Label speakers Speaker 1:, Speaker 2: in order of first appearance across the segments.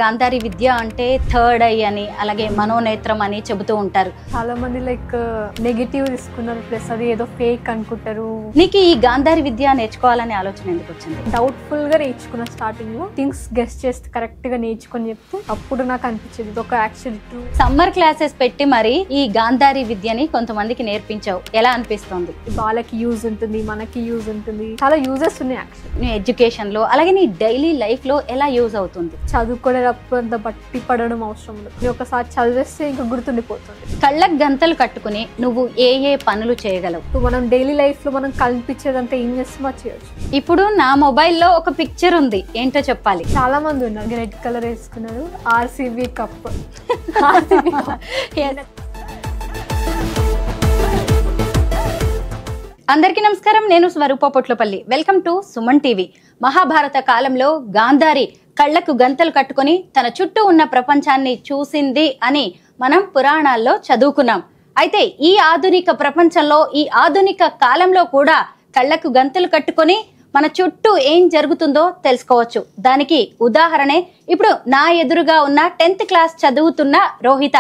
Speaker 1: గాంధారి విద్య అంటే third I అని అలాగే మనోనేత్రం అని చెబుతూ ఉంటారు.
Speaker 2: చాలా మంది నెగటివ్ తీసుకున్నారు, ప్లస్ అది ఏదో ఫేక్ అనుకుంటారు.
Speaker 1: నీకు ఈ గాంధారి విద్య నేర్చుకోవాలనే ఆలోచన ఎందుకు వచ్చింది?
Speaker 2: డౌట్ఫుల్ గా నేర్చుకున్న స్టార్టింగ్ లో థింగ్స్ గెస్ట్ చేస్తే కరెక్ట్ గా నేర్చుకొని చెప్తే అప్పుడు నాకు అనిపించింది ఇది ఒక యాక్చువల్ ట్రూ.
Speaker 1: సమ్మర్ క్లాసెస్ పెట్టి మరి ఈ గాంధారి విద్యని కొంతమందికి నేర్పించావు, ఎలా అనిపిస్తుంది?
Speaker 2: వాళ్ళకి యూజ్ ఉంటుంది, మనకి యూజ్ ఉంటుంది, చాలా యూజెస్ ఉన్నాయి యాక్చువల్.
Speaker 1: నీ ఎడ్యుకేషన్ లో అలాగే నీ డైలీ లైఫ్ లో ఎలా యూజ్ అవుతుంది?
Speaker 2: చదువుకునేటప్పుడు అంత బట్టి పడడం అవసరం లేదు, నువ్వు ఒకసారి చదివేస్తే ఇంకా గుర్తుండిపోతుంది.
Speaker 1: కళ్ళకు గంతలు కట్టుకుని నువ్వు ఏ ఏ పనులు చేయగలవు?
Speaker 2: మనం డైలీ లైఫ్ లో మనం కనిపించేదంతా ఏం చేస్తామో చేయొచ్చు.
Speaker 1: ఇప్పుడు నా మొబైల్లో ఒక పిక్చర్ ఉంది, ఏంటో చెప్పాలి.
Speaker 2: చాలా మంది ఉన్నారు రెడ్ కలర్ వేసుకున్నారు, ఆర్సీబీ కప్.
Speaker 1: అందరికీ నమస్కారం, నేను Swaroopa Potlapalli. Welcome to Suman TV. Mahabharata కాలంలో గాంధారి కళ్ళకు గంతలు కట్టుకొని తన చుట్టూ ఉన్న ప్రపంచాన్ని చూసింది అని మనం పురాణాల్లో చదువుకున్నాం. అయితే ఈ ఆధునిక ప్రపంచంలో, ఈ ఆధునిక కాలంలో కూడా కళ్ళకు గంతలు కట్టుకొని మన చుట్టూ ఏం జరుగుతుందో తెలుసుకోవచ్చు. దానికి ఉదాహరణే ఇప్పుడు నా ఎదురుగా ఉన్న 10th క్లాస్ చదువుతున్న రోహిత.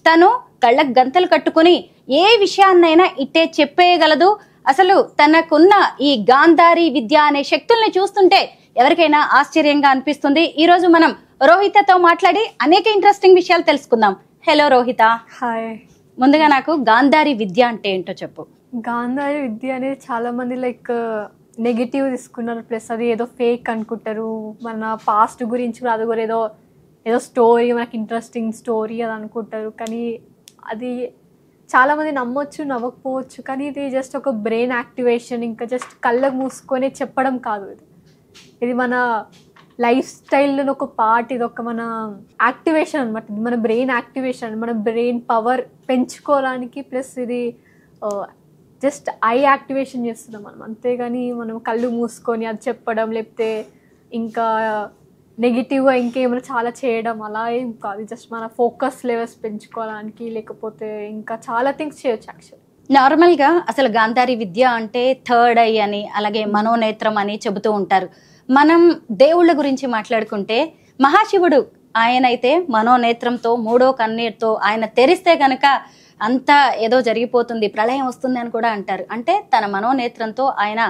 Speaker 1: తను కళ్ళకు గంతలు కట్టుకుని ఏ విషయాన్నైనా ఇట్టే చెప్పేయగలదు. అసలు తనకున్న ఈ గాంధారి విద్య అనే శక్తుల్ని చూస్తుంటే ఎవరికైనా ఆశ్చర్యంగా అనిపిస్తుంది. ఈ రోజు మనం రోహితతో మాట్లాడి అనేక ఇంట్రెస్టింగ్ విషయాలు తెలుసుకుందాం. హలో రోహిత.
Speaker 2: హాయ్.
Speaker 1: ముందుగా నాకు గాంధారి విద్య అంటే ఏంటో చెప్పు.
Speaker 2: గాంధారి విద్య అనేది చాలా మంది నెగిటివ్ తీసుకున్నారు, ప్లస్ అది ఏదో ఫేక్ అనుకుంటారు. మన పాస్ట్ గురించి కూడా అది కూడా ఏదో స్టోరీ, మనకి ఇంట్రెస్టింగ్ స్టోరీ అది అనుకుంటారు. కానీ అది చాలామంది నమ్మొచ్చు, నవ్వకపోవచ్చు. కానీ ఇది జస్ట్ ఒక బ్రెయిన్ యాక్టివేషన్, ఇంకా జస్ట్ కళ్ళకు మూసుకొని చెప్పడం కాదు. ఇది మన లైఫ్ స్టైల్లో ఒక పార్ట్. ఇది ఒక మన యాక్టివేషన్ అనమాట. ఇది మన బ్రెయిన్ యాక్టివేషన్, మన బ్రెయిన్ పవర్ పెంచుకోవడానికి. ప్లస్ ఇది జస్ట్ ఐ యాక్టివేషన్ చేస్తున్నాం మనం, అంతేగాని మనం కళ్ళు మూసుకొని అది చెప్పడం, లేకపోతే ఇంకా నెగిటివ్గా ఇంకేమైనా చాలా చేయడం అలా ఏం కాదు. జస్ట్ మన ఫోకస్ లెవెల్స్ పెంచుకోవడానికి, లేకపోతే ఇంకా చాలా థింగ్స్ చేయొచ్చు యాక్చువల్లీ.
Speaker 1: నార్మల్గా అసలు గాంధారి విద్య అంటే థర్డ్ ఐ అని అలాగే మనోనేత్రం అని చెబుతూ ఉంటారు. మనం దేవుళ్ళ గురించి మాట్లాడుకుంటే మహాశివుడు ఆయనైతే మనోనేత్రంతో, మూడో కన్నీటితో ఆయన తెరిస్తే గనక అంతా ఏదో జరిగిపోతుంది, ప్రళయం వస్తుంది అని కూడా అంటారు. అంటే తన మనోనేత్రంతో ఆయన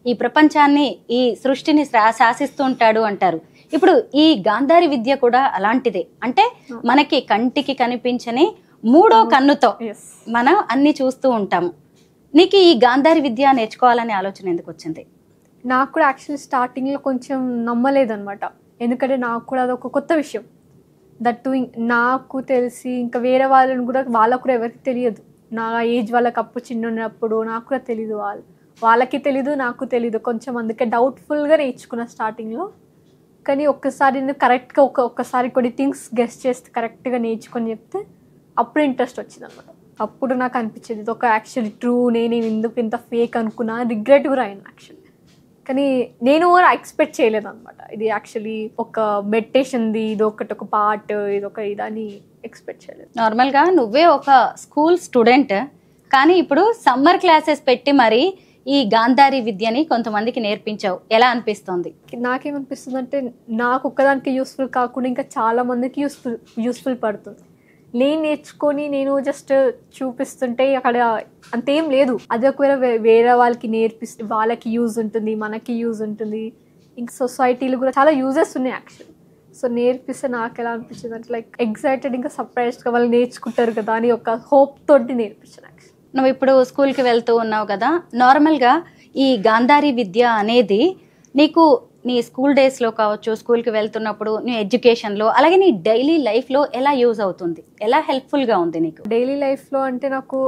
Speaker 1: ఈ ప్రపంచాన్ని, ఈ సృష్టిని శాసిస్తూ ఉంటాడు అంటారు. ఇప్పుడు ఈ గాంధారి విద్య కూడా అలాంటిదే. అంటే మనకి కంటికి కనిపించని మూడో కన్నుతో మనం అన్ని చూస్తూ ఉంటాము. నీకు ఈ గాంధారి విద్య నేర్చుకోవాలనే ఆలోచన ఎందుకు వచ్చింది?
Speaker 2: నాకు కూడా యాక్చువల్లీ స్టార్టింగ్లో కొంచెం నమ్మలేదన్నమాట. ఎందుకంటే నాకు కూడా అదొక కొత్త విషయం. దట్టు నాకు తెలిసి ఇంకా వేరే వాళ్ళని కూడా, వాళ్ళకు కూడా ఎవరికి తెలియదు. నా ఏజ్ వాళ్ళకి అప్పుడు చిన్న ఉన్నప్పుడు నాకు కూడా తెలీదు, వాళ్ళకి తెలీదు, నాకు తెలీదు. కొంచెం అందుకే డౌట్ఫుల్గా నేర్చుకున్న స్టార్టింగ్లో. కానీ ఒక్కసారి నేను కరెక్ట్గా ఒక్కసారి కొన్ని థింగ్స్ గెస్ట్ చేస్తే కరెక్ట్గా నేర్చుకొని చెప్తే అప్పుడు ఇంట్రెస్ట్ వచ్చింది అనమాట. అప్పుడు నాకు అనిపించేది ఇది ఒక యాక్చువల్లీ ట్రూ, నేను ఎందుకు ఇంత ఫేక్ అనుకున్నా, రిగ్రెట్ కూడా అయింది యాక్చువల్లీ. కానీ నేను కూడా ఎక్స్పెక్ట్ చేయలేదు అనమాట. ఇది యాక్చువల్లీ ఒక మెడిటేషన్ది, ఇది ఒక పార్ట్, ఇదని ఎక్స్పెక్ట్ చేయలేదు.
Speaker 1: నార్మల్గా నువ్వే ఒక స్కూల్ స్టూడెంట్, కానీ ఇప్పుడు సమ్మర్ క్లాసెస్ పెట్టి మరి ఈ గాంధారి విద్యని కొంతమందికి నేర్పించావు, ఎలా అనిపిస్తుంది?
Speaker 2: నాకేమనిపిస్తుంది అంటే నాకు ఒక్కదానికి యూస్ఫుల్ కాకుండా ఇంకా చాలా మందికి యూస్ఫుల్ పడుతుంది. నేను నేర్చుకొని నేను జస్ట్ చూపిస్తుంటే అక్కడ అంతేం లేదు. అది ఒకవేళ వేరే వాళ్ళకి నేర్పిస్తే వాళ్ళకి యూజ్ ఉంటుంది, మనకి యూజ్ ఉంటుంది, ఇంకా సొసైటీలో కూడా చాలా యూజెస్ ఉన్నాయి యాక్చువల్లీ. సో నేర్పిస్తే నాకు ఎలా అనిపించింది అంటే ఎక్సైటెడ్, ఇంకా సర్ప్రైజ్గా వాళ్ళు నేర్చుకుంటారు కదా అని ఒక హోప్ తోటి నేర్పించాను యాక్చువల్లీ.
Speaker 1: నువ్వు ఇప్పుడు స్కూల్కి వెళ్తూ ఉన్నావు కదా, నార్మల్గా ఈ గాంధారి విద్య అనేది నీకు నీ స్కూల్ డేస్లో కావచ్చు, స్కూల్కి వెళ్తున్నప్పుడు, నీ ఎడ్యుకేషన్లో అలాగే నీ డైలీ లైఫ్లో ఎలా యూజ్ అవుతుంది, ఎలా హెల్ప్ఫుల్గా ఉంది నీకు?
Speaker 2: డైలీ లైఫ్లో అంటే నాకు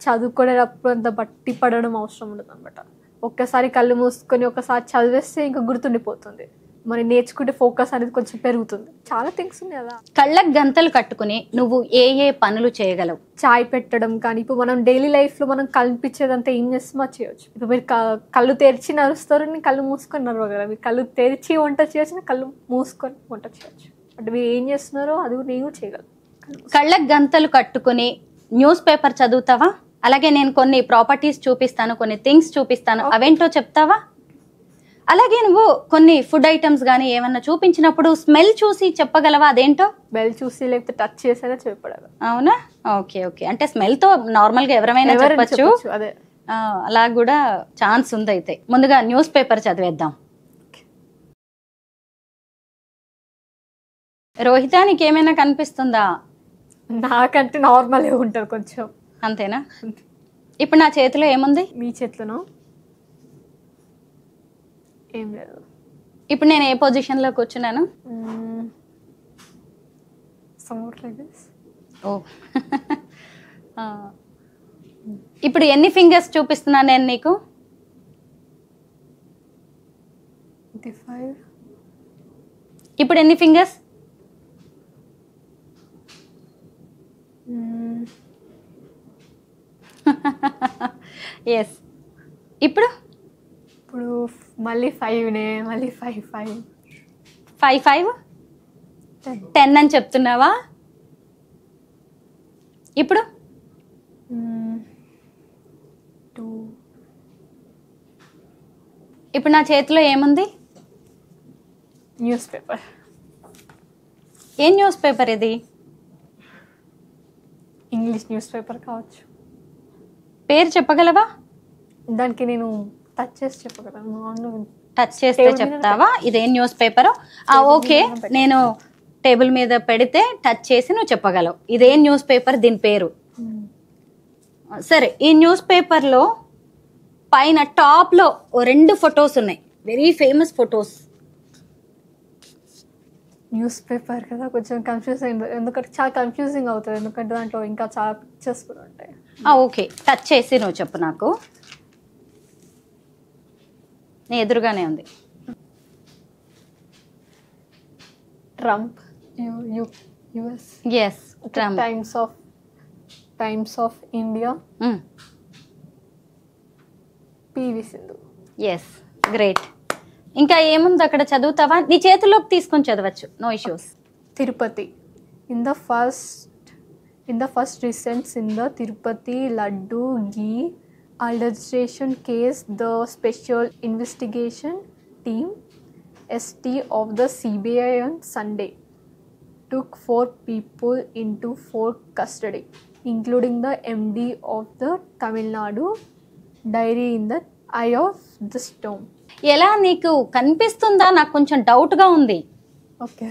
Speaker 2: చదువుకునేటప్పుడు అంత బట్టి పడడం అవసరం ఉండదు అనమాట. ఒక్కసారి కళ్ళు మూసుకొని ఒకసారి చదివేస్తే ఇంకా గుర్తుండిపోతుంది. మనం నేర్చుకుంటే ఫోకస్ అనేది కొంచెం పెరుగుతుంది. చాలా థింగ్స్ ఉన్నాయి కదా.
Speaker 1: కళ్ళకు గంతలు కట్టుకుని నువ్వు ఏ ఏ పనులు చేయగలవు?
Speaker 2: చాయ్ పెట్టడం కానీ, ఇప్పుడు మనం డైలీ లైఫ్లో మనం కనిపించేదంతా ఏం చేస్తామో చేయొచ్చు. ఇప్పుడు మీరు కళ్ళు తెరిచి నడుస్తారు, నేను కళ్ళు మూసుకొని నడవగలరు. మీరు కళ్ళు తెరిచి వంట చేయొచ్చు, కళ్ళు మూసుకొని వంట చేయొచ్చు. అంటే మీరు ఏం చేస్తున్నారో అది నేను చేయగలను.
Speaker 1: కళ్ళకు గంతలు కట్టుకుని న్యూస్ పేపర్ చదువుతావా? అలాగే నేను కొన్ని ప్రాపర్టీస్ చూపిస్తాను, కొన్ని థింగ్స్ చూపిస్తాను, అవేంటో చెప్తావా? అలాగే నువ్వు కొన్ని ఫుడ్ ఐటమ్స్ కానీ ఏమన్నా చూపించినప్పుడు స్మెల్ చూసి చెప్పగలవా అదేంటో?
Speaker 2: బెల్ చూసి లేకపోతే టచ్ చేసేనే చెప్పడాలి.
Speaker 1: అవునా? Okay okay. అంటే స్మెల్ తో నార్మల్ గా ఎవరైనా చెప్పచ్చు.
Speaker 2: అదే
Speaker 1: అలా కూడా ఛాన్స్ ఉంది. అయితే ముందుగా న్యూస్ పేపర్ చదివేద్దాం. రోహిత, నీకేమైనా కనిపిస్తుందా?
Speaker 2: నాకంటే నార్మల్ ఉంటుంది కొంచెం.
Speaker 1: అంతేనా? ఇప్పుడు నా చేతిలో ఏముంది?
Speaker 2: మీ చేతిలోనో ఏం లేదు.
Speaker 1: ఇప్పుడు నేను ఏ పొజిషన్ లో కూర్చున్నాను? ఓ ఇప్పుడు ఎన్ని ఫింగర్స్ చూపిస్తున్నాను నేను నీకు?
Speaker 2: 25.
Speaker 1: ఇప్పుడు ఎన్ని ఫింగర్స్? ఎస్. ఇప్పుడు
Speaker 2: మళ్ళీ 5నే, మళ్ళీ 5 5
Speaker 1: 5 5 10 అని చెప్తున్నావా? ఇప్పుడు
Speaker 2: 2.
Speaker 1: ఇప్పుడు నా చేతిలో ఏముంది?
Speaker 2: News paper.
Speaker 1: ఏం న్యూస్ పేపర్ ఇది?
Speaker 2: ఇంగ్లీష్ న్యూస్ పేపర్ కావచ్చు.
Speaker 1: పేరు చెప్పగలవా?
Speaker 2: దానికి నేను టచ్ చేసి చెప్పగలను.
Speaker 1: టచ్ చేస్తే చెప్తావా ఇదేం న్యూస్ పేపర్? ఓకే, నేను టేబుల్ మీద పెడితే టచ్ చేసి నువ్వు చెప్పగలవు ఇదేం న్యూస్ పేపర్, దీని పేరు. సరే, ఈ న్యూస్ పేపర్లో పైన టాప్లో 2 ఫొటోస్ ఉన్నాయి, very famous photos.
Speaker 2: News paper కదా, కొంచెం కన్ఫ్యూజ్ అయింది. ఎందుకంటే చాలా కన్ఫ్యూజింగ్ అవుతుంది, ఎందుకంటే దాంట్లో ఇంకా చాలా పిక్చర్స్ కూడా ఉంటాయి.
Speaker 1: ఓకే, టచ్ చేసి నువ్వు చెప్పు నాకు. నీ ఎదురుగానే ఉంది.
Speaker 2: Trump, US.
Speaker 1: Yes, Trump.
Speaker 2: Times of India. PV Sindhu.
Speaker 1: Yes, great. ఇంకా ఏముంది అక్కడ, చదువుతావా? నీ చేతిలోకి తీసుకొని చదవచ్చు, no issues.
Speaker 2: Tirupati. In the first recents in the Tirupati Laddu Ghee adulteration case, the Special Investigation Team (ST) of the CBI on Sunday took 4 people into custody, including the MD of the Tamil Nadu Dairy in the eye of the storm.
Speaker 1: ఎలా నీకు కనిపిస్తుందా? నాకు కొంచెం డౌట్గా ఉంది.
Speaker 2: Okay,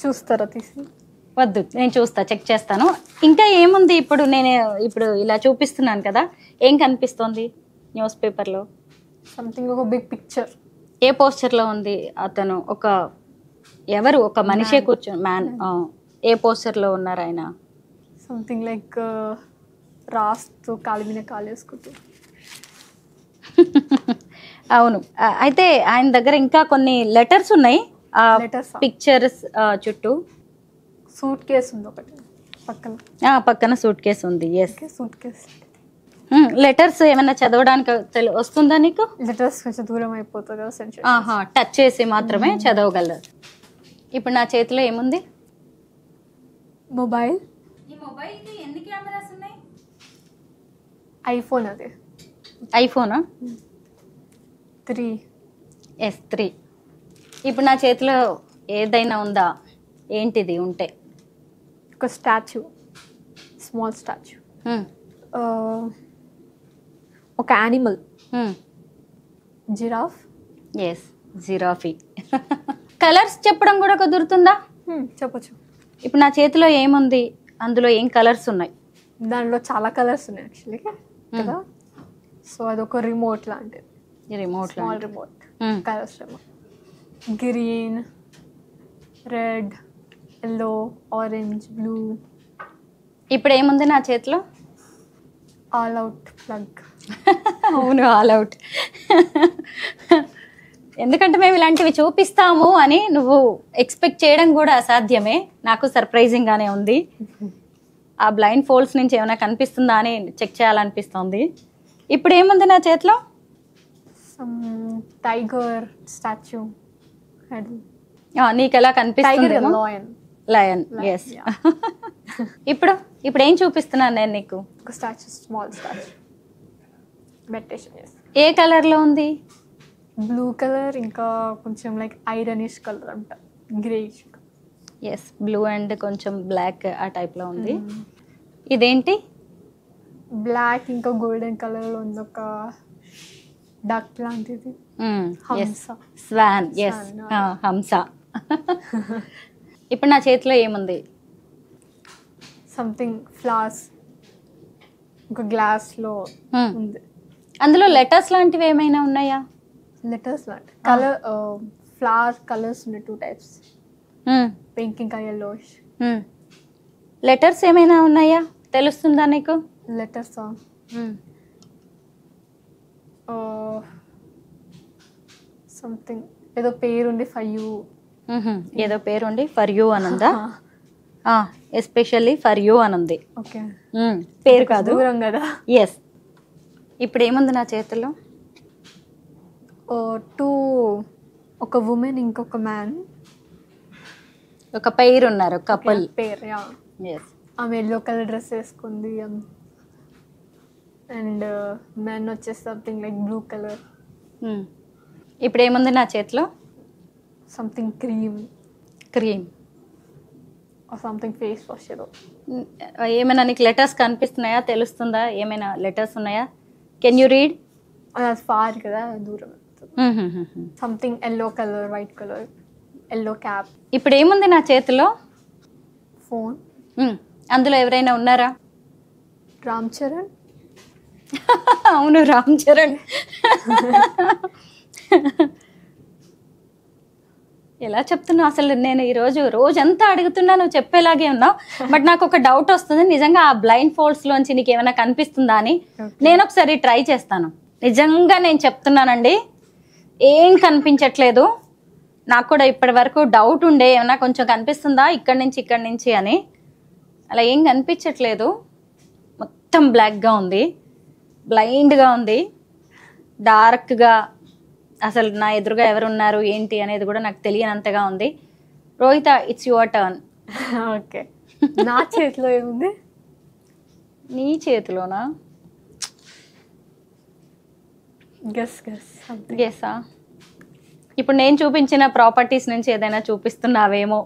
Speaker 2: చూస్తారా తీసి?
Speaker 1: వద్దు, నేను చూస్తా, చెక్ చేస్తాను. ఇంకా ఏముంది? ఇప్పుడు ఇలా చూపిస్తున్నాను కదా, ఏం కనిపిస్తోంది న్యూస్ పేపర్లో?
Speaker 2: సంథింగ్, ఒక బిగ్ పిక్చర్.
Speaker 1: ఏ పోస్చర్లో ఉంది అతను? ఎవరు? ఒక మనిషే కూర్చొని, మ్యాన్. ఏ పోస్చర్లో ఉన్నారు ఆయన?
Speaker 2: సంథింగ్ లైక్ రాస్తూ కాలు మీద కాలు వేసుకుంటూ.
Speaker 1: అవును. అయితే ఆయన దగ్గర ఇంకా కొన్ని లెటర్స్ ఉన్నాయి పిక్చర్స్ చుట్టూ.
Speaker 2: సూట్ కేసు ఉంది ఒకటి
Speaker 1: పక్కన సూట్ కేసు ఉంది. Yes,
Speaker 2: suitcase.
Speaker 1: లెటర్స్ ఏమైనా చదవడానికి వస్తుందా నీకు?
Speaker 2: లెటర్స్ కొంచెం దూరం అయిపోతుంది కదా,
Speaker 1: టచ్ చేసి మాత్రమే చదవగలరు. ఇప్పుడు నా చేతిలో ఏముంది?
Speaker 2: మొబైల్.
Speaker 1: ఈ మొబైల్కి ఎన్ని కెమెరాస్ ఉన్నాయి?
Speaker 2: ఐఫోన్. అదే
Speaker 1: ఐఫోనా?
Speaker 2: 3.
Speaker 1: ఎస్, 3. ఇప్పుడు నా చేతిలో ఏదైనా ఉందా? ఏంటిది ఉంటే?
Speaker 2: ఒక స్టాచ్యూ, స్మాల్ స్టాచ్యూ. ఒక animal, giraffe.
Speaker 1: Yes, giraffe. Colours చెప్పడం కూడా కుదురుతుందా?
Speaker 2: చెప్పచ్చు.
Speaker 1: ఇప్పుడు నా చేతిలో ఏముంది? అందులో ఏం కలర్స్ ఉన్నాయి?
Speaker 2: దానిలో చాలా కలర్స్ ఉన్నాయి యాక్చువల్లీ కదా. సో అదొక రిమోట్ లాంటిది.
Speaker 1: Remote,
Speaker 2: small remote. Colours remote. Green, red, yellow, orange, blue.
Speaker 1: ఇప్పుడు ఏముంది నా చేతిలో?
Speaker 2: All out plug.
Speaker 1: అవును, ఆల్ అవుట్. ఎందుకంటే మేము ఇలాంటివి చూపిస్తాము అని నువ్వు ఎక్స్పెక్ట్ చేయడం కూడా అసాధ్యమే. నాకు సర్ప్రైజింగ్ గానే ఉంది. ఆ బ్లైండ్ ఫోల్డ్స్ నుంచి ఏమైనా కనిపిస్తుందా అని చెక్ చేయాలనిపిస్తుంది. ఇప్పుడు ఏముంది నా చేతిలో?
Speaker 2: Tiger statue.
Speaker 1: నీకు ఎలా కనిపిస్తుంది? లయన్. ఎస్. ఇప్పుడు ఏం చూపిస్తున్నాను నేను నీకు?
Speaker 2: ఒక స్టాచ్యూ, స్మాల్ స్టాచ్యూ. మెడిటేషన్.
Speaker 1: ఏ కలర్ లో ఉంది?
Speaker 2: బ్లూ కలర్ ఇంకా కొంచెం లైక్ ఐరనిష్ కలర్ అంట, గ్రేష్.
Speaker 1: ఎస్, బ్లూ అండ్ కొంచెం బ్లాక్ ఆ టైప్లో ఉంది. ఇదేంటి?
Speaker 2: బ్లాక్ ఇంకా గోల్డెన్ కలర్లో ఉంది, ఒక డక్ లాంటిది. హంస.
Speaker 1: స్వాన్. ఎస్, హంస. ఇప్పుడు నా చేతిలో ఏముంది?
Speaker 2: సంథింగ్ ఫ్లవర్స్, ఒక గ్లాస్లో ఉంది.
Speaker 1: అందులో లెటర్స్ లాంటివి ఏమైనా ఉన్నాయా?
Speaker 2: లెటర్స్ లాంటి కలర్, ఫ్లవర్ కలర్స్ ఉన్నాయి 2 types, పింక్ ఇంకా yellowish.
Speaker 1: లెటర్స్ ఏమైనా ఉన్నాయా? తెలుస్తుందా నీకు?
Speaker 2: లెటర్స్ సంథింగ్ ఏదో పేరుండి ఫర్ యూ.
Speaker 1: ఏదో పేరుండి ఫర్ యూ అని ఉందా? ఎస్పెషల్లీ ఫర్ యూ అని ఉంది.
Speaker 2: ఓకే,
Speaker 1: పేరు కాదు,
Speaker 2: దూరం కదా.
Speaker 1: ఎస్. ఇప్పుడు ఏముంది నా చేతిలో?
Speaker 2: ఒక ఉమెన్ ఇంకొక మ్యాన్,
Speaker 1: ఒక పేరు ఉన్నారు, కపుల్
Speaker 2: పేరు.
Speaker 1: ఎస్.
Speaker 2: ఆమె ఎల్లో కలర్ డ్రెస్ వేసుకుంది అండ్ మ్యాన్ వచ్చేసి సంథింగ్ లైక్ బ్లూ కలర్.
Speaker 1: ఇప్పుడు ఏముంది నా చేతిలో?
Speaker 2: Something cream something face wash ఏదో.
Speaker 1: ఏమైనా నీకు లెటర్స్ కనిపిస్తున్నాయా? తెలుస్తుందా? ఏమైనా లెటర్స్ ఉన్నాయా? Can you read?
Speaker 2: అది ఫార్ కదా, దూరం. Something yellow colour, white colour, yellow cap.
Speaker 1: ఇప్పుడు ఏముంది నా చేతిలో?
Speaker 2: ఫోన్.
Speaker 1: అందులో ఎవరైనా ఉన్నారా?
Speaker 2: రామ్ చరణ్.
Speaker 1: అవును, రామ్ చరణ్. ఎలా చెప్తున్నావు అసలు? నేను ఈరోజు రోజంతా అడుగుతున్నా, నువ్వు చెప్పేలాగే ఉన్నావు. బట్ నాకు ఒక డౌట్ వస్తుంది, నిజంగా ఆ బ్లైండ్ ఫోల్డ్స్ లోంచి నీకు ఏమైనా కనిపిస్తుందా అని. నేను ఒకసారి ట్రై చేస్తాను. నిజంగా నేను చెప్తున్నానండి, ఏం కనిపించట్లేదు. నాకు కూడా ఇప్పటి వరకు డౌట్ ఉండే ఏమన్నా కొంచెం కనిపిస్తుందా ఇక్కడి నుంచి అని. అలా ఏం కనిపించట్లేదు, మొత్తం బ్లాక్గా ఉంది, బ్లైండ్గా ఉంది, డార్క్గా. అసలు నా ఎదురుగా ఎవరున్నారు ఏంటి అనేది కూడా నాకు తెలియనంతగా ఉంది. Rohitha, it's your turn.
Speaker 2: Okay, నా చేతిలో ఏముంది?
Speaker 1: నీ చేతిలోనా? గెస్సా? ఇప్పుడు నేను చూపించిన ప్రాపర్టీస్ నుంచి ఏదైనా చూపిస్తున్నావేమో.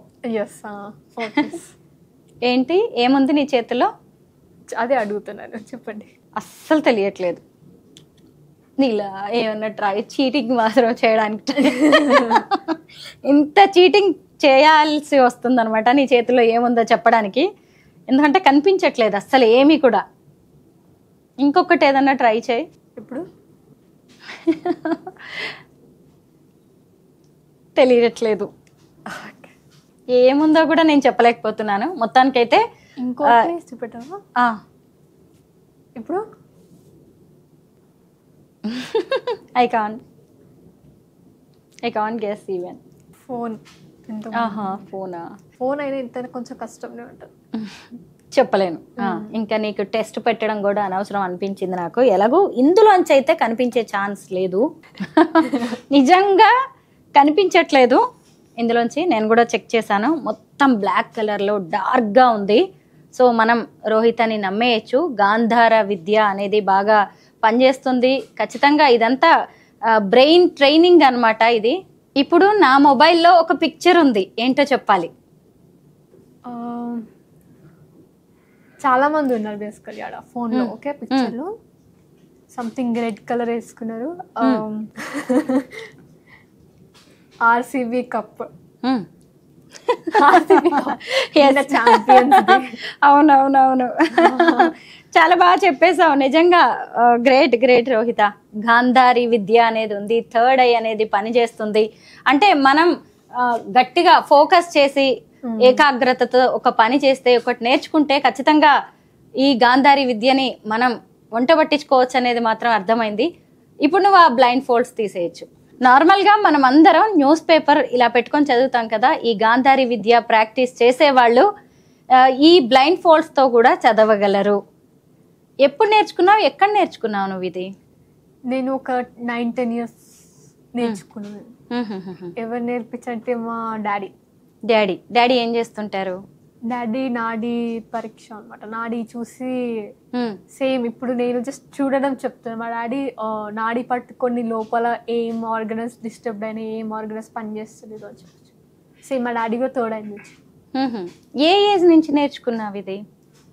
Speaker 1: ఏంటి, ఏముంది నీ చేతిలో?
Speaker 2: అదే అడుగుతున్నాను, చెప్పండి.
Speaker 1: అస్సలు తెలియట్లేదు. నీలా ఏమన్నా చీటింగ్ మాత్రం చేయడానికి ఇంత చీటింగ్ చేయాల్సి వస్తుంది అనమాట నీ చేతిలో ఏముందో చెప్పడానికి. ఎందుకంటే కనిపించట్లేదు అస్సలు ఏమీ కూడా. ఇంకొకటి ఏదన్నా ట్రై చేయి.
Speaker 2: ఇప్పుడు
Speaker 1: తెలియట్లేదు, ఏముందో కూడా నేను చెప్పలేకపోతున్నాను. మొత్తానికైతే
Speaker 2: చూపెట్టావా? ఇప్పుడు
Speaker 1: I can't guess even.
Speaker 2: Phone.
Speaker 1: ఫోనా?
Speaker 2: ఫోన్ అయినా ఇంత కొంచెం కష్టంగా ఉంటుంది,
Speaker 1: చెప్పలేను. ఇంకా నీకు టెస్ట్ పెట్టడం కూడా అనవసరం అనిపించింది నాకు. ఎలాగో ఇందులోంచి అయితే కనిపించే ఛాన్స్ లేదు. నిజంగా కనిపించట్లేదు ఇందులోంచి. నేను కూడా చెక్ చేశాను, మొత్తం బ్లాక్ కలర్లో డార్క్గా ఉంది. సో మనం రోహితని నమ్మేయచ్చు. గాంధార విద్య అనేది బాగా పనిచేస్తుంది ఖచ్చితంగా. ఇదంతా బ్రెయిన్ ట్రైనింగ్ అనమాట ఇది. ఇప్పుడు నా మొబైల్లో ఒక పిక్చర్ ఉంది, ఏంటో చెప్పాలి.
Speaker 2: చాలా మంది ఉన్నారు బేసికలీ ఆడ ఫోన్లో. ఓకే, పిక్చర్లో సంథింగ్ రెడ్ కలర్ వేసుకున్నారు. RCB cup.
Speaker 1: అవునవునవును, చాలా బాగా చెప్పేశావు. నిజంగా గ్రేట్ రోహిత. గాంధారి విద్య అనేది ఉంది, థర్డ్ ఐ అనేది పని చేస్తుంది. అంటే మనం గట్టిగా ఫోకస్ చేసి ఏకాగ్రతతో ఒక పని చేస్తే, ఒకటి నేర్చుకుంటే ఖచ్చితంగా ఈ గాంధారి విద్యని మనం వంట పట్టించుకోవచ్చు అనేది మాత్రం అర్థమైంది. ఇప్పుడు నువ్వు ఆ బ్లైండ్ ఫోల్డ్స్ తీసేయచ్చు. నార్మల్గా మనం అందరం న్యూస్ పేపర్ ఇలా పెట్టుకొని చదువుతాం కదా. ఈ గాంధారి విద్య ప్రాక్టీస్ చేసేవాళ్ళు ఈ బ్లైండ్ ఫోల్డ్స్తో కూడా చదవగలరు. ఎప్పుడు నేర్చుకున్నావు, ఎక్కడ నేర్చుకున్నావు నువ్వు ఇది?
Speaker 2: నేను ఒక 9-10 years నేర్చుకున్నాను. ఎవరు నేర్పించంటే మా డాడీ.
Speaker 1: డాడీ ఏం చేస్తుంటారు?
Speaker 2: డాడీ నాడీ పరీక్ష అనమాట. నాడీ చూసి సేమ్ ఇప్పుడు నేను జస్ట్ చూడడం చెప్తాను. మా డాడీ నాడీ పట్టుకొని లోపల ఏం ఆర్గనైజ్ డిస్టర్బ్ అయినా ఏం ఆర్గనైజ్ పని చేస్తుంది అని చెప్పచ్చు. సేమ్ మా డాడీ కూడా థర్డ్ అయింది.
Speaker 1: ఏ ఏజ్ నుంచి నేర్చుకున్నావు ఇది?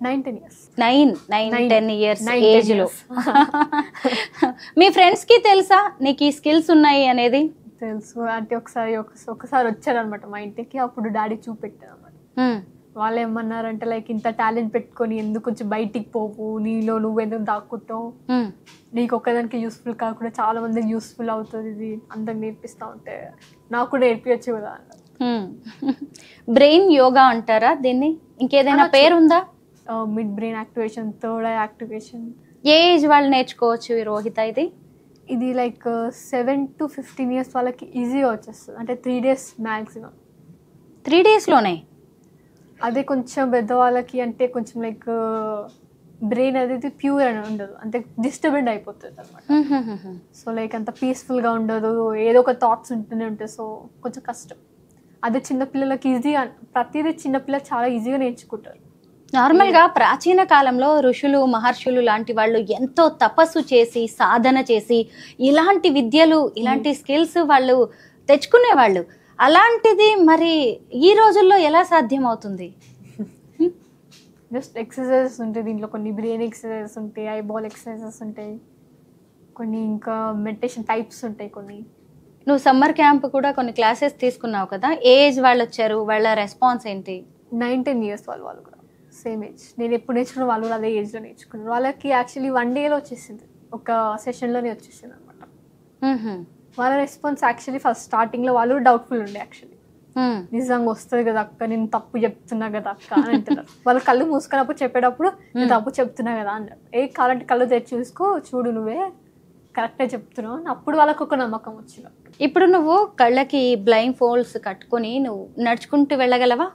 Speaker 2: 19 years.
Speaker 1: 10 years ఏజ్ లో. మీ ఫ్రెండ్స్ కి తెలుసా నీకు ఈ స్కిల్స్ ఉన్నాయి అనేది?
Speaker 2: తెలుసు. అంటే ఒకసారి వచ్చారు అనమాట మా ఇంటికి. అప్పుడు డాడీ చూపెట్టారు అనమాట. వాళ్ళు ఏమన్నారంటే లైక్ ఇంత టాలెంట్ పెట్టుకొని ఎందుకు కొంచెం బయటికి పోవు, నీలో నువ్వు ఎందుకు దాక్కుంటావు, నీకు ఒక్కదానికి యూస్ఫుల్ కాకుండా చాలా మందికి యూస్ఫుల్ అవుతుంది ఇది అందరికి నేర్పిస్తా ఉంటే నాకు కూడా నేర్పించచ్చు కదా అన్నారు.
Speaker 1: బ్రెయిన్ యోగా అంటారా దీన్ని? ఇంకేదైనా పేరుందా?
Speaker 2: Mid brain activation, third eye activation. ఏ
Speaker 1: ఏజ్ వాళ్ళు నేర్చుకోవచ్చు రోహిత ఇది?
Speaker 2: ఇది లైక్ 7 to 15 years వాళ్ళకి ఈజీగా వచ్చేస్తుంది. అంటే 3 days మ్యాక్సిమం.
Speaker 1: 3 days లోనే?
Speaker 2: అదే కొంచెం పెద్దవాళ్ళకి అంటే కొంచెం లైక్ బ్రెయిన్ అనేది ప్యూర్ అని ఉండదు, అంటే డిస్టర్బెంట్ అయిపోతుంది అనమాట. సో లైక్ అంత పీస్ఫుల్గా ఉండదు, ఏదో ఒక థాట్స్ ఉంటూనే ఉంటాయి. సో కొంచెం కష్టం. అదే చిన్నపిల్లలకి ఈజీగా, ప్రతిదీ చిన్నపిల్లలు చాలా ఈజీగా నేర్చుకుంటారు.
Speaker 1: నార్మల్గా ప్రాచీన కాలంలో ఋషులు మహర్షులు లాంటి వాళ్ళు ఎంతో తపస్సు చేసి సాధన చేసి ఇలాంటి విద్యలు ఇలాంటి స్కిల్స్ వాళ్ళు తెచ్చుకునేవాళ్ళు. అలాంటిది మరి ఈ రోజుల్లో ఎలా సాధ్యం అవుతుంది?
Speaker 2: జస్ట్ ఎక్సర్సైజెస్ ఉంటాయి దీంట్లో, కొన్ని బ్రెయిన్ ఎక్సర్సైజెస్ ఉంటాయి, ఐబాల్ ఎక్సర్సైజెస్ ఉంటాయి, కొన్ని ఇంకా మెడిటేషన్ టైప్స్ ఉంటాయి కొన్ని.
Speaker 1: నువ్వు సమ్మర్ క్యాంప్ కూడా కొన్ని క్లాసెస్ తీసుకున్నావు కదా, ఏజ్ వాళ్ళు వచ్చారు, వాళ్ళ రెస్పాన్స్ ఏంటి?
Speaker 2: 9-10 years వాళ్ళు కూడా సేమ్ ఏజ్. నేను ఎప్పుడు నేర్చుకున్న వాళ్ళు కూడా అదే ఏజ్లో నేర్చుకున్నారు. వాళ్ళకి యాక్చువల్లీ 1 dayలో వచ్చేసింది, ఒక సెషన్లోనే వచ్చేసింది అనమాట. వాళ్ళ రెస్పాన్స్ యాక్చువల్లీ ఫస్ట్ స్టార్టింగ్లో వాళ్ళు డౌట్ఫుల్ ఉండే. యాక్చువల్లీ నిజంగా వస్తుంది కదా అక్క, నేను తప్పు చెప్తున్నా కదా అక్క అని అంటున్నారు. వాళ్ళు కళ్ళు మూసుకున్నప్పుడు చెప్పేటప్పుడు నేను తప్పు చెప్తున్నా కదా అన్నారు. కావాలంటే కళ్ళు తెచ్చి చూడు నువ్వే కరెక్టే చెప్తున్నావు అని అప్పుడు వాళ్ళకు ఒక నమ్మకం వచ్చినట్టు.
Speaker 1: ఇప్పుడు నువ్వు కళ్ళకి బ్లైండ్ ఫోల్డ్స్ కట్టుకొని నువ్వు నడుచుకుంటూ వెళ్ళగలవా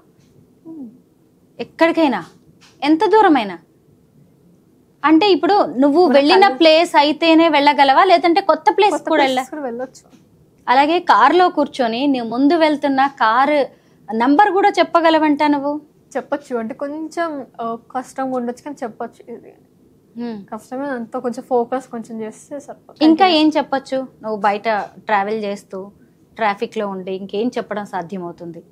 Speaker 1: ఎక్కడికైనా, ఎంత దూరమైనా? అంటే ఇప్పుడు నువ్వు వెళ్ళిన ప్లేస్ అయితేనే వెళ్ళగలవా, లేదంటే కొత్త ప్లేస్ కూడా
Speaker 2: వెళ్ళొచ్చు?
Speaker 1: అలాగే కారులో కూర్చొని నువ్వు ముందు వెళ్తున్న కారు నంబర్ కూడా చెప్పగలవంట నువ్వు?
Speaker 2: చెప్పొచ్చు. అంటే కొంచెం కష్టంగా ఉండొచ్చు కానీ చెప్పొచ్చు. ఇది కష్టమే, అంతా కొంచెం ఫోకస్ కొంచెం చేస్తే సరిపోతుంది.
Speaker 1: ఇంకా ఏం చెప్పొచ్చు? నువ్వు బయట ట్రావెల్ చేస్తూ ట్రాఫిక్ లో ఉండి ఇంకేం చెప్పడం సాధ్యమవుతుంది?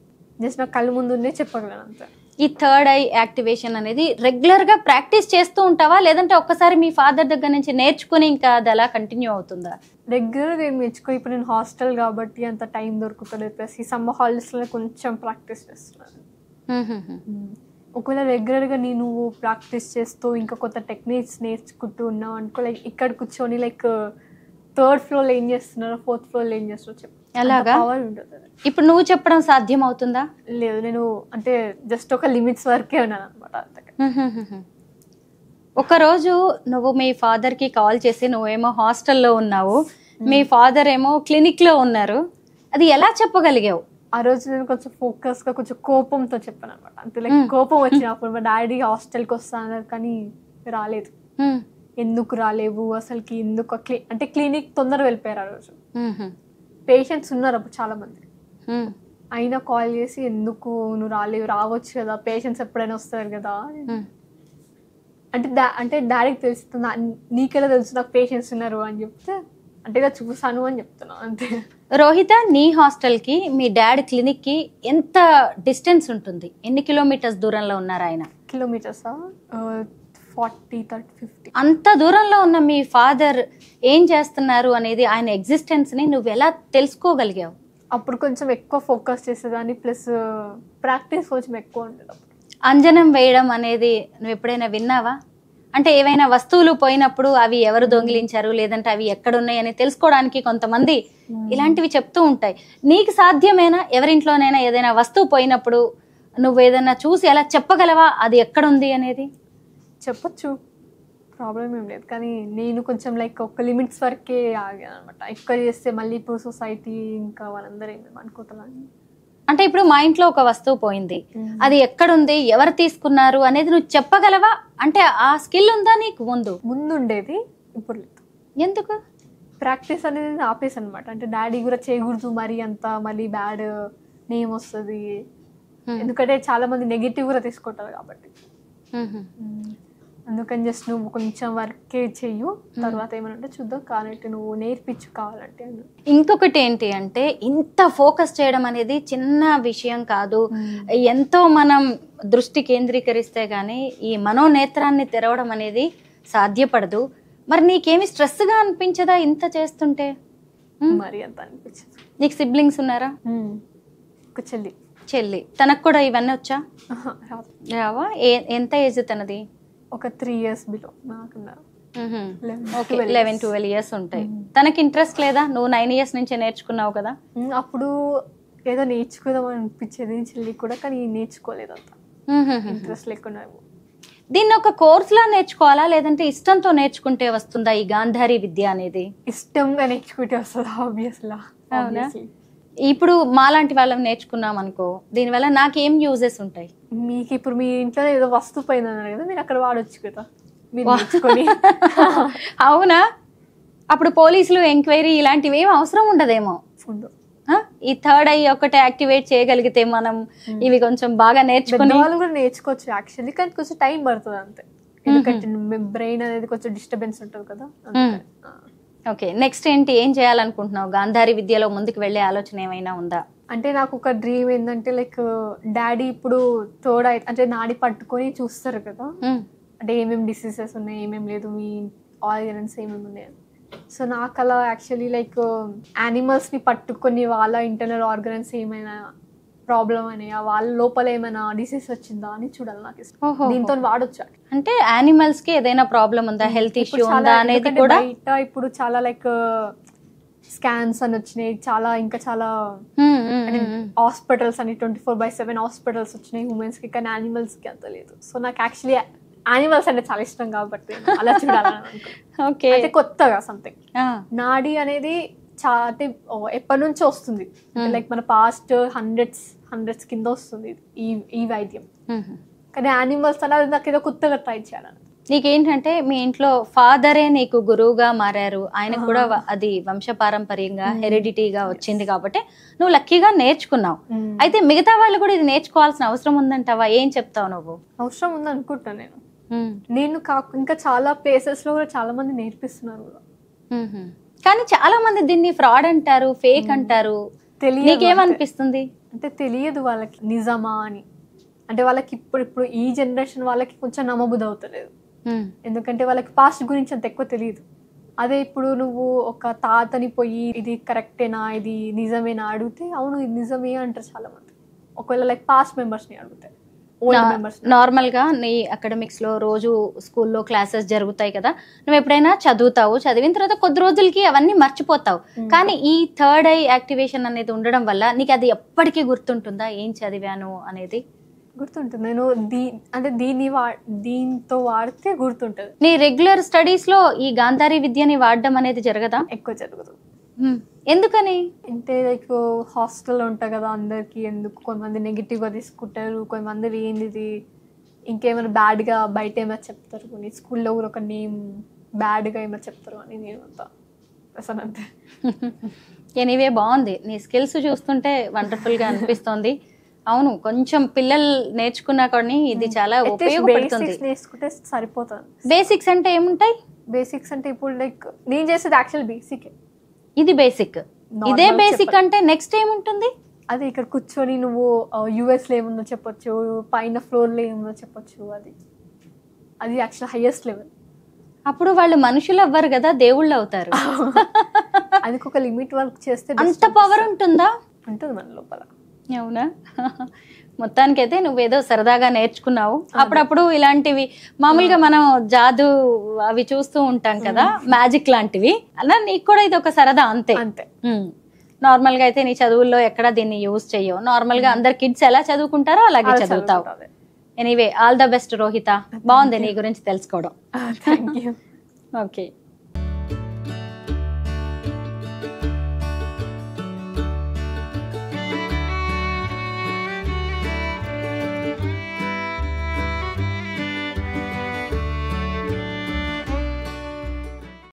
Speaker 2: జస్ట్ నాకు కళ్ళు ముందునే చెప్పగలను అంతే.
Speaker 1: ఈ థర్డ్ ఐ యాక్టివేషన్ అనేది రెగ్యులర్ గా ప్రాక్టీస్ చేస్తూ ఉంటావా, లేదంటే ఒక్కసారి మీ ఫాదర్ దగ్గర నుంచి నేర్చుకుని ఇంకా అది అలా కంటిన్యూ అవుతుందా?
Speaker 2: రెగ్యులర్గా ఏం నేర్చుకో. ఇప్పుడు నేను హాస్టల్ కాబట్టి అంత టైం దొరుకుతలేదు, ప్లస్ ఈ సమ్మర్ హాలిడేస్లో కొంచెం ప్రాక్టీస్ చేస్తున్నాను. ఒకవేళ రెగ్యులర్గా నేను ప్రాక్టీస్ చేస్తూ ఇంకా కొత్త టెక్నిక్స్ నేర్చుకుంటూ ఉన్నావు అనుకో, లైక్ ఇక్కడ కూర్చొని లైక్ 3rd floorలో ఏం చేస్తున్నారో 4th floorలో ఏం చేస్తున్నారో చెప్పు.
Speaker 1: అలాగా ఇప్పుడు నువ్వు చెప్పడం సాధ్యం అవుతుందా?
Speaker 2: లేదు, నేను అంటే జస్ట్ ఒక లిమిట్స్ వరకే ఉన్నాను అనమాట.
Speaker 1: ఒకరోజు నువ్వు మీ ఫాదర్ కి కాల్ చేసి నువ్వేమో హాస్టల్లో ఉన్నావు, మీ ఫాదర్ ఏమో క్లినిక్ లో ఉన్నారు, అది ఎలా చెప్పగలిగావు?
Speaker 2: ఆ రోజు నేను కొంచెం ఫోకస్ గా కొంచెం కోపంతో చెప్పాను అనమాట. అంతే లైక్ కోపం వచ్చినప్పుడు మా డాడీ హాస్టల్కి వస్తాను కానీ రాలేదు. ఎందుకు రాలేవు అసలుకి, ఎందుకు అంటే క్లినిక్ తొందరగా వెళ్ళిపోయారు ఆ రోజు. పేషెంట్స్ ఉన్నారు అప్పుడు చాలా మంది, అయినా కాల్ చేసి ఎందుకు నువ్వు రాలేవు, రావచ్చు కదా, పేషెంట్స్ ఎప్పుడైనా వస్తారు కదా అంటే డాడీకి తెలుస్తుందా, నీకెలా తెలుసు నాకు పేషెంట్స్ ఉన్నారు అని చెప్తే అంటే చూసాను అని చెప్తున్నాను అంతే.
Speaker 1: రోహిత, నీ హాస్టల్ కి మీ డాడీ క్లినిక్ కి ఎంత డిస్టెన్స్ ఉంటుంది? ఎన్ని కిలోమీటర్స్ దూరంలో ఉన్నారు ఆయన?
Speaker 2: కిలోమీటర్సా 40-30-50.
Speaker 1: అంత దూరంలో ఉన్న మీ ఫాదర్ ఏం చేస్తున్నారు అనేది, ఆయన ఎగ్జిస్టెన్స్ ని నువ్వు ఎలా తెలుసుకోగలిగావు?
Speaker 2: అప్పుడు కొంచెం ఎక్కువ ఫోకస్ చేసేదాన్ని, ప్లస్ ప్రాక్టీస్ కొంచెం ఎక్కువ ఉండేది.
Speaker 1: అంజనం వేయడం అనేది నువ్వు ఎప్పుడైనా విన్నావా? అంటే ఏవైనా వస్తువులు పోయినప్పుడు అవి ఎవరు దొంగిలించారు, లేదంటే అవి ఎక్కడున్నాయని తెలుసుకోవడానికి కొంతమంది ఇలాంటివి చెప్తూ ఉంటాయి. నీకు సాధ్యమేనా ఎవరింట్లోనైనా ఏదైనా వస్తువు పోయినప్పుడు నువ్వు ఏదైనా చూసి ఎలా చెప్పగలవా అది ఎక్కడుంది అనేది?
Speaker 2: చెప్పొచ్చు, ప్రాబ్లం ఏం లేదు. కానీ నేను కొంచెం లైక్ ఒక లిమిట్స్ వరకే ఆగాను అనమాట. ఎక్కువ చేస్తే మళ్ళీ ఇప్పుడు సొసైటీ ఇంకా వాళ్ళందరూ ఏమేమి అనుకుంటున్నాను.
Speaker 1: అంటే ఇప్పుడు మా ఇంట్లో ఒక వస్తువు పోయింది, అది ఎక్కడుంది, ఎవరు తీసుకున్నారు అనేది నువ్వు చెప్పగలవా? అంటే ఆ స్కిల్ ఉందా నీకు? ముందు
Speaker 2: ఉండేది, ఇప్పుడు లేదు.
Speaker 1: ఎందుకు?
Speaker 2: ప్రాక్టీస్ అనేది ఆపేసి అనమాట. అంటే డాడీ కూడా చేయకూడదు మరి అంత, మళ్ళీ బ్యాడ్ నేమ్ వస్తుంది ఎందుకంటే చాలా మంది నెగిటివ్ గా తీసుకుంటారు కాబట్టి. అందుకని జస్ట్ నువ్వు కొంచెం వర్కే చెయ్యు, తర్వాత ఏమనంటే చూద్దాం, కానంటే నువ్వు నేర్పించు కావాలంటే.
Speaker 1: ఇంకొకటి ఏంటి అంటే ఇంత ఫోకస్ చేయడం అనేది చిన్న విషయం కాదు. ఎంతో మనం దృష్టి కేంద్రీకరిస్తే గానీ ఈ మనోనేత్రాన్ని తెరవడం అనేది సాధ్యపడదు. మరి నీకేమి స్ట్రెస్ గా అనిపించదా ఇంత చేస్తుంటే?
Speaker 2: మరి అంత అనిపించదు.
Speaker 1: నీకు సిబ్లింగ్స్ ఉన్నారా?
Speaker 2: ఒక చెల్లి.
Speaker 1: తనకు కూడా ఇవన్నీ వచ్చా?
Speaker 2: రావా?
Speaker 1: ఎంత ఏజ్ తనది?
Speaker 2: ఒక 3 years బిలో నాకున్నారు.
Speaker 1: 11-12 years ఉంటాయి. తనకి ఇంట్రెస్ట్ లేదా? నువ్వు 9 years నుంచి నేర్చుకున్నావు కదా.
Speaker 2: అప్పుడు ఏదో నేర్చుకుందాం అనిపించేది చెల్లి కూడా, కానీ నేర్చుకోలేదు అంత. ఇంట్రెస్ట్ లేకుండా.
Speaker 1: దీన్ని ఒక కోర్స్ లా నేర్చుకోవాలా, లేదంటే ఇష్టంతో నేర్చుకుంటే వస్తుందా ఈ గాంధారి విద్య అనేది?
Speaker 2: ఇష్టంగా నేర్చుకుంటే వస్తుంది ఆబ్వియస్లీ.
Speaker 1: ఇప్పుడు మాలాంటి వాళ్ళని నేర్చుకున్నాం అనుకో, దీనివల్ల నాకేం యూజెస్ ఉంటాయి?
Speaker 2: మీకు ఇప్పుడు మీ ఇంట్లో ఏదో వస్తువు పోయిందన్నారు కదా, మీరు అక్కడ వాడొచ్చు కదా మీరు నేర్చుకొని.
Speaker 1: అవునా? అప్పుడు పోలీసులు ఎంక్వైరీ ఇలాంటివి ఏం అవసరం ఉండదేమో. ఈ థర్డ్ ఐ ఒకటి యాక్టివేట్ చేయగలిగితే మనం ఇవి కొంచెం బాగా నేర్చుకుని
Speaker 2: వాళ్ళు కూడా నేర్చుకోవచ్చు యాక్చువల్లీ, కానీ కొంచెం టైం పడుతుంది అంతే. ఎందుకంటే బ్రెయిన్ అనేది కొంచెం డిస్టర్బెన్స్ ఉంటుంది కదా.
Speaker 1: ఓకే, నెక్స్ట్ ఏంటి, ఏం చేయాలనుకుంటున్నావు? గాంధారి విద్యలో ముందుకు వెళ్ళే ఆలోచన ఏమైనా ఉందా?
Speaker 2: అంటే నాకు ఒక డ్రీమ్ ఏంటంటే లైక్ డాడీ ఇప్పుడు అంటే నాడి పట్టుకొని చూస్తారు కదా, అంటే ఏమేమి డిసీజెస్ ఉన్నాయి, ఏమేమి లేదు, మీ ఆర్గన్స్ ఏమేమి ఉన్నాయి. సో నాకు అలా యాక్చువల్లీ లైక్ యానిమల్స్ ని పట్టుకొని వాళ్ళ ఇంటర్నల్ ఆర్గన్స్ ఏమైనా ప్రాబ్లం అనేయా, వాళ్ళ లోపల ఏమైనా డిసీజ్ వచ్చిందా అని చూడాలి. నాకు ఇష్టం. దీంతో వాడొచ్చు. అంటే
Speaker 1: యానిమల్స్ కి ఏదైనా ప్రాబ్లం ఉందా, హెల్త్ ఇష్యూ ఉందా అనేది కూడా.
Speaker 2: ఇప్పుడు చాలా లైక్ స్కాన్స్ అని వచ్చినాయి, చాలా ఇంకా చాలా హాస్పిటల్స్ అని 24/7 హాస్పిటల్స్ వచ్చినాయి హ్యూమన్స్ కి, కానీ యానిమల్స్ కి అంత లేదు. సో నాకు యాక్చువల్లీ యానిమల్స్ అంటే చాలా ఇష్టం కాబట్టి అలా చూడాలని. అయితే కొత్తగా సంథింగ్. నాడి అనేది అంటే ఎప్పటి నుంచో వస్తుంది, లైక్ మన పాస్ట్ హండ్రెడ్స్ కింద వస్తుంది ఈ వైద్యం, కానీ యానిమల్స్ అనేది నాకు ఏదో కొత్తగా ట్రై చేయాలని.
Speaker 1: నీకేంటంటే మీ ఇంట్లో ఫాదరే నీకు గురువుగా మారారు, ఆయన కూడా అది వంశపారంపర్యంగా హెరిడిటీగా వచ్చింది కాబట్టి నువ్వు లక్కీగా నేర్చుకున్నావు. అయితే మిగతా వాళ్ళు కూడా ఇది నేర్చుకోవాల్సిన అవసరం ఉందంటావా? ఏం చెప్తావు నువ్వు?
Speaker 2: అవసరం ఉంది అనుకుంటా నేను. ఇంకా చాలా ప్లేసెస్ లో కూడా చాలా మంది నేర్పిస్తున్నారు కూడా,
Speaker 1: కానీ చాలా మంది దీన్ని ఫ్రాడ్ అంటారు, ఫేక్ అంటారు. నీకేమనిపిస్తుంది?
Speaker 2: అంటే తెలియదు వాళ్ళకి నిజమా అని. అంటే వాళ్ళకి ఇప్పుడు ఈ జనరేషన్ వాళ్ళకి కొంచెం నమ్మబుద్ధి అవుతలేదు, ఎందుకంటే వాళ్ళకి పాస్ట్ గురించి అంత ఎక్కువ తెలియదు. అదే ఇప్పుడు నువ్వు ఒక తాతని పోయి ఇది కరెక్టేనా, ఇది నిజమేనా అడిగితే అవును ఇది నిజమే అంటారు చాలా మంది. ఒకవేళ లైక్ పాస్ట్ మెంబర్స్ ని అడిగితే,
Speaker 1: నార్మల్ గా నీ అకాడమిక్స్ లో రోజు స్కూల్లో క్లాసెస్ జరుగుతాయి కదా, నువ్వు ఎప్పుడైనా చదువుతావు, చదివిన తర్వాత కొద్ది రోజులకి అవన్నీ మర్చిపోతావు. కానీ ఈ థర్డ్ ఐ యాక్టివేషన్ అనేది ఉండడం వల్ల నీకు అది ఎప్పటికీ గుర్తుంటుందా, ఏం చదివాను అనేది?
Speaker 2: గుర్తుంటుంది. నేను దీంతో వాడితే గుర్తుంటుంది.
Speaker 1: నీ రెగ్యులర్ స్టడీస్ లో ఈ గాంధారి విద్యని వాడడం అనేది జరగదా?
Speaker 2: ఎక్కువ జరుగుతుంది.
Speaker 1: ఎందుకని
Speaker 2: అంటే లైక్ హాస్టల్లో ఉంటాయి కదా, అందరికి ఎందుకు కొంతమంది నెగిటివ్ గా తీసుకుంటారు, కొంతమంది ఏంది ఇంకేమైనా బ్యాడ్ గా బయట ఏమైనా చెప్తారు, కొన్ని స్కూల్లో కూడా ఒక నేమ్ బ్యాడ్ గా ఏమైనా చెప్తారు అని నేను అంతా అసలు అంతే.
Speaker 1: ఎనీవే బాగుంది, నీ స్కిల్స్ చూస్తుంటే వండర్ఫుల్ గా అనిపిస్తోంది. అవును, కొంచెం పిల్లలు నేర్చుకున్నా కానీ ఇది చాలా ఉపయోగపడుతుంది.
Speaker 2: నేర్చుకుంటే సరిపోతుంది.
Speaker 1: బేసిక్స్ అంటే ఏముంటాయి?
Speaker 2: బేసిక్స్ అంటే ఇప్పుడు లైక్ నేను చేసేది యాక్చువల్ బేసిక్,
Speaker 1: ఇది బేసిక్. ఇదే బేసిక్ అంటే నెక్స్ట్ ఏముంటుంది?
Speaker 2: అదే ఇక్కడ కూర్చొని నువ్వు యుఎస్ లో ఏముందో చెప్పొచ్చు, పైన ఫ్లోర్ లో ఏముందో చెప్పొచ్చు, అది యాక్చువల్ హైయెస్ట్ లెవెల్.
Speaker 1: అప్పుడు వాళ్ళు మనుషులు అవ్వరు కదా, దేవుళ్ళు అవుతారు.
Speaker 2: అది ఒక లిమిట్ వర్క్ చేస్తే
Speaker 1: అంత పవర్ ఉంటుందా?
Speaker 2: ఉంటుంది మన లోపల.
Speaker 1: అవునా? మొత్తానికైతే నువ్వేదో సరదాగా నేర్చుకున్నావు. అప్పుడప్పుడు ఇలాంటివి మామూలుగా మనం జాదు అవి చూస్తూ ఉంటాం కదా, మ్యాజిక్ లాంటివి, అలా నీకు కూడా ఇది ఒక సరదా అంతే. నార్మల్ గా అయితే నీ చదువుల్లో ఎక్కడ దీన్ని యూజ్ చెయ్యవు. నార్మల్ గా అందరు కిడ్స్ ఎలా చదువుకుంటారో అలాగే చదువుతావు. Anyway, all the best Rohitha. బాగుంది నీ గురించి తెలుసుకోవడం.
Speaker 2: Thank you.
Speaker 1: ఓకే.